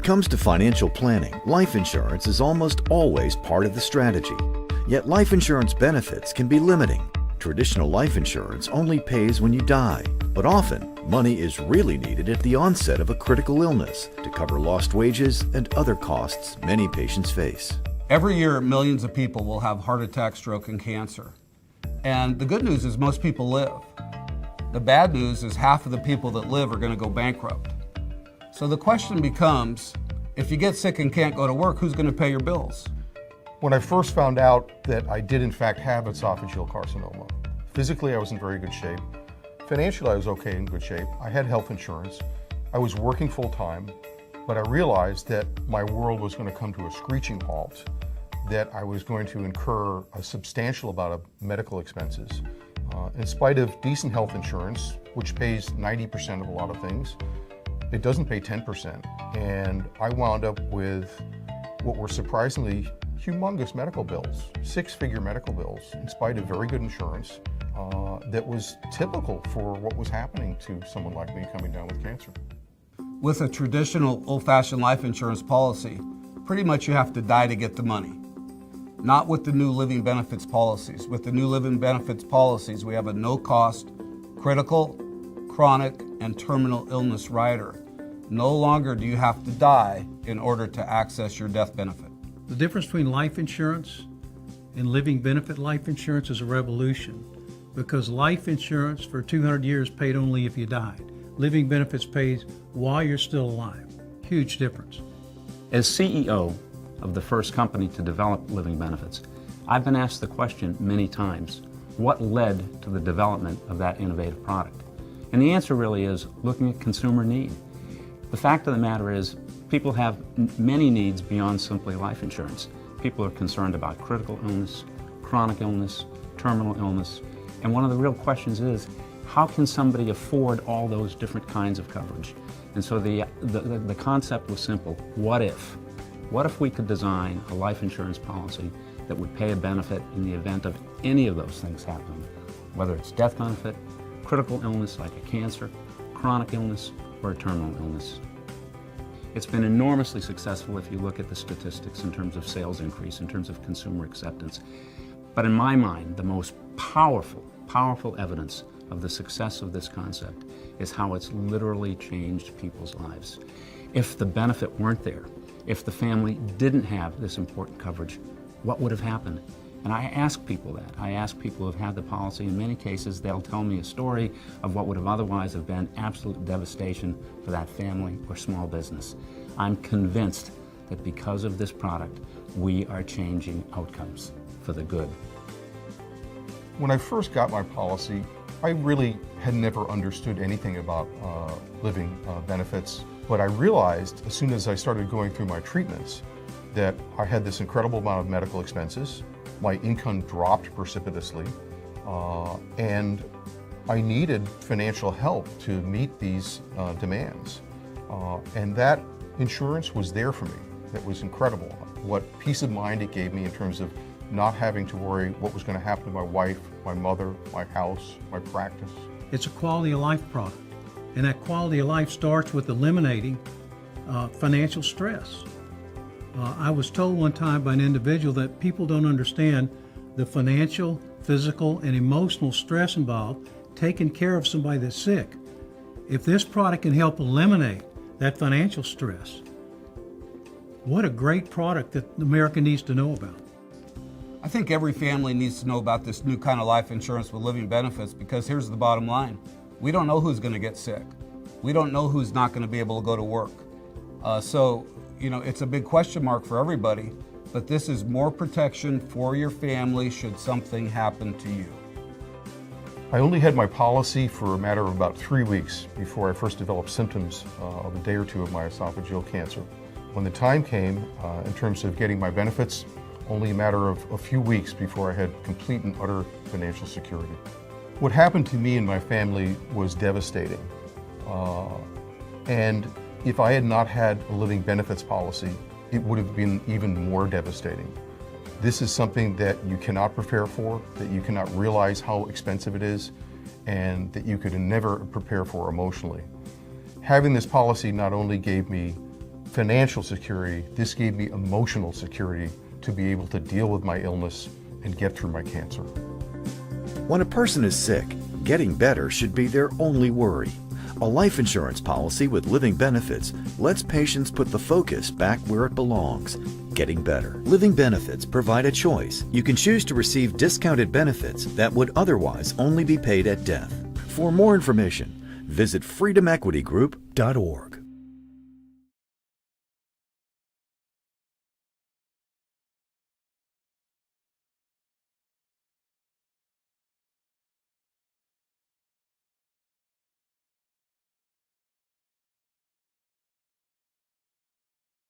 it comes to financial planning, life insurance is almost always part of the strategy. Yet life insurance benefits can be limiting. Traditional life insurance only pays when you die, but often money is really needed at the onset of a critical illness to cover lost wages and other costs many patients face. Every year, millions of people will have heart attack, stroke, and cancer. And the good news is most people live. The bad news is half of the people that live are going to go bankrupt. So the question becomes, if you get sick and can't go to work, who's going to pay your bills? When I first found out that I did in fact have esophageal carcinoma, physically I was in very good shape. Financially I was okay, in good shape. I had health insurance. I was working full time, but I realized that my world was going to come to a screeching halt, that I was going to incur a substantial amount of medical expenses. In spite of decent health insurance, which pays 90% of a lot of things, it doesn't pay 10%. And I wound up with what were surprisingly humongous medical bills, six-figure medical bills, in spite of very good insurance, that was typical for what was happening to someone like me coming down with cancer. With a traditional old-fashioned life insurance policy, pretty much you have to die to get the money. Not with the new living benefits policies. With the new living benefits policies, we have a no-cost, critical, chronic, and terminal illness rider. No longer do you have to die in order to access your death benefit. The difference between life insurance and living benefit life insurance is a revolution, because life insurance for 200 years paid only if you died. Living benefits pays while you're still alive. Huge difference. As CEO of the first company to develop living benefits, I've been asked the question many times, what led to the development of that innovative product? And the answer really is looking at consumer need. The fact of the matter is, people have many needs beyond simply life insurance. People are concerned about critical illness, chronic illness, terminal illness, and one of the real questions is, how can somebody afford all those different kinds of coverage? And so the concept was simple. What if? What if we could design a life insurance policy that would pay a benefit in the event of any of those things happening, whether it's death benefit, critical illness like a cancer, chronic illness, or a terminal illness. It's been enormously successful if you look at the statistics in terms of sales increase, in terms of consumer acceptance. But in my mind, the most powerful evidence of the success of this concept is how it's literally changed people's lives. If the benefit weren't there, if the family didn't have this important coverage, what would have happened? And I ask people that. I ask people who have had the policy. In many cases, they'll tell me a story of what would have otherwise have been absolute devastation for that family or small business. I'm convinced that because of this product, we are changing outcomes for the good. When I first got my policy, I really had never understood anything about living benefits, but I realized as soon as I started going through my treatments that I had this incredible amount of medical expenses. My income dropped precipitously, and I needed financial help to meet these demands. And that insurance was there for me. It was incredible. What peace of mind it gave me in terms of not having to worry what was going to happen to my wife, my mother, my house, my practice. It's a quality of life product, and that quality of life starts with eliminating financial stress. I was told one time by an individual that people don't understand the financial, physical, and emotional stress involved taking care of somebody that's sick. If this product can help eliminate that financial stress, what a great product that America needs to know about. I think every family needs to know about this new kind of life insurance with living benefits, because here's the bottom line. We don't know who's going to get sick. We don't know who's not going to be able to go to work. So, it's a big question mark for everybody, but this is more protection for your family should something happen to you. I only had my policy for a matter of about 3 weeks before I first developed symptoms of a day or two of my esophageal cancer. When the time came, in terms of getting my benefits, only a matter of a few weeks before I had complete and utter financial security. What happened to me and my family was devastating. And if I had not had a living benefits policy, it would have been even more devastating. This is something that you cannot prepare for, that you cannot realize how expensive it is, and that you could never prepare for emotionally. Having this policy not only gave me financial security, this gave me emotional security to be able to deal with my illness and get through my cancer. When a person is sick, getting better should be their only worry. A life insurance policy with living benefits lets patients put the focus back where it belongs, getting better. Living benefits provide a choice. You can choose to receive discounted benefits that would otherwise only be paid at death. For more information, visit freedomequitygroup.org.